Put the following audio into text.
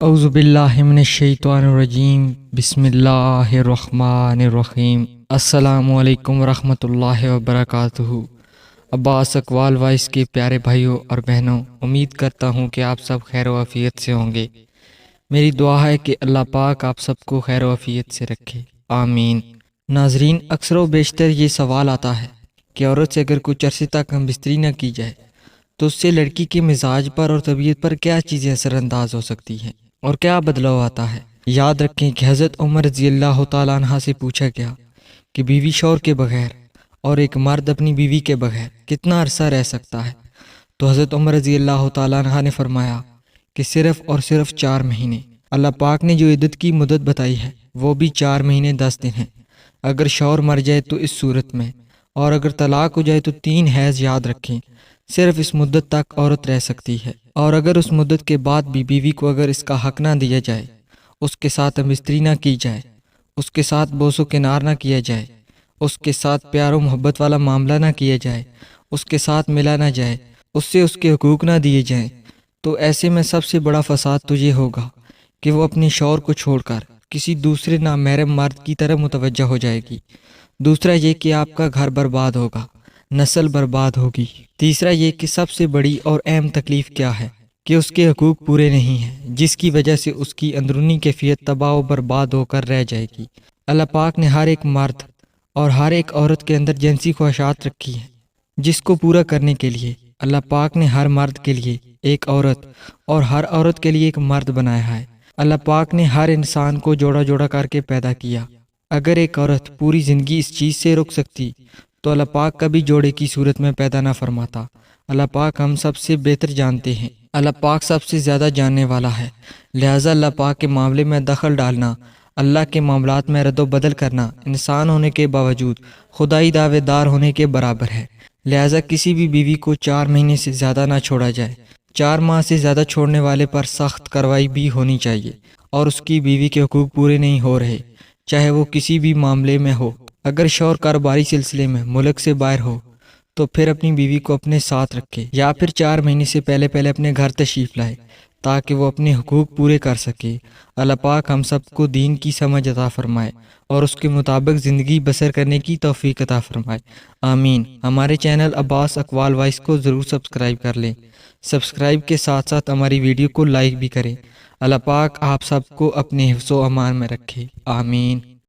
اعوذ باللہ من الشیطان الرجیم بسم اللہ الرحمن الرحیم۔ السلام علیکم ورحمۃ اللہ وبرکاتہ۔ عباس اقوال وائس کے پیارے بھائیوں اور بہنوں، امید کرتا ہوں کہ آپ سب خیر و عافیت سے ہوں گے۔ میری دعا ہے کہ اللہ پاک آپ سب کو خیر و عافیت سے رکھے، آمین۔ ناظرین، اکثر و بیشتر یہ سوال آتا ہے کہ عورت سے اگر کچھ عرصے تک ہم بستری نہ کی جائے تو اس سے لڑکی کے مزاج پر اور طبیعت پر کیا چیزیں اثر انداز ہو سکتی ہیں اور کیا بدلاؤ آتا ہے۔ یاد رکھیں کہ حضرت عمر رضی اللہ تعالیٰ عنہ سے پوچھا گیا کہ بیوی شوہر کے بغیر اور ایک مرد اپنی بیوی کے بغیر کتنا عرصہ رہ سکتا ہے، تو حضرت عمر رضی اللہ تعالیٰ عنہ نے فرمایا کہ صرف اور صرف 4 مہینے۔ اللہ پاک نے جو عدت کی مدت بتائی ہے وہ بھی 4 مہینے 10 دن ہے۔ اگر شوہر مر جائے تو اس صورت میں، اور اگر طلاق ہو جائے تو 3 حیض۔ یاد رکھیں صرف اس مدت تک عورت رہ سکتی ہے، اور اگر اس مدت کے بعد بھی بیوی کو اگر اس کا حق نہ دیا جائے، اس کے ساتھ بستری نہ کی جائے، اس کے ساتھ بوس و کنار نہ کیا جائے، اس کے ساتھ پیار و محبت والا معاملہ نہ کیا جائے، اس کے ساتھ ملا نہ جائے، اس سے اس کے حقوق نہ دیے جائیں، تو ایسے میں سب سے بڑا فساد تو یہ ہوگا کہ وہ اپنے شوہر کو چھوڑ کر کسی دوسرے نامحرم مرد کی طرف متوجہ ہو جائے گی۔ دوسرا یہ کہ آپ کا گھر برباد ہوگا، نسل برباد ہوگی۔ تیسرا یہ کہ سب سے بڑی اور اہم تکلیف کیا ہے کہ اس کے حقوق پورے نہیں ہیں، جس کی وجہ سے اس کی اندرونی کیفیت تباہ و برباد ہو کر رہ جائے گی۔ اللہ پاک نے ہر ایک مرد اور ہر ایک عورت کے اندر جنسی خواہشات رکھی ہیں، جس کو پورا کرنے کے لیے اللہ پاک نے ہر مرد کے لیے ایک عورت اور ہر عورت کے لیے ایک مرد بنایا ہے۔ اللہ پاک نے ہر انسان کو جوڑا جوڑا کر کے پیدا کیا۔ اگر ایک عورت پوری زندگی اس چیز سے رک سکتی تو اللہ پاک کبھی جوڑے کی صورت میں پیدا نہ فرماتا۔ اللہ پاک ہم سب سے بہتر جانتے ہیں، اللہ پاک سب سے زیادہ جاننے والا ہے، لہٰذا اللہ پاک کے معاملے میں دخل ڈالنا، اللہ کے معاملات میں رد و بدل کرنا انسان ہونے کے باوجود خدائی دعوے دار ہونے کے برابر ہے۔ لہٰذا کسی بھی بیوی کو 4 مہینے سے زیادہ نہ چھوڑا جائے۔ 4 ماہ سے زیادہ چھوڑنے والے پر سخت کارروائی بھی ہونی چاہیے، اور اس کی بیوی کے حقوق پورے نہیں ہو رہے، چاہے وہ کسی بھی معاملے میں ہو۔ اگر شوہر کاروباری سلسلے میں ملک سے باہر ہو تو پھر اپنی بیوی کو اپنے ساتھ رکھے، یا پھر 4 مہینے سے پہلے اپنے گھر تشریف لائے تاکہ وہ اپنے حقوق پورے کر سکے۔ اللہ پاک ہم سب کو دین کی سمجھ عطا فرمائے اور اس کے مطابق زندگی بسر کرنے کی توفیق عطا فرمائے، آمین۔ ہمارے چینل عباس اقوال وائس کو ضرور سبسکرائب کر لیں۔ سبسکرائب کے ساتھ ساتھ ہماری ویڈیو کو لائک بھی کریں۔ اللہ پاک آپ سب کو اپنے حفظ و امان میں رکھے، آمین۔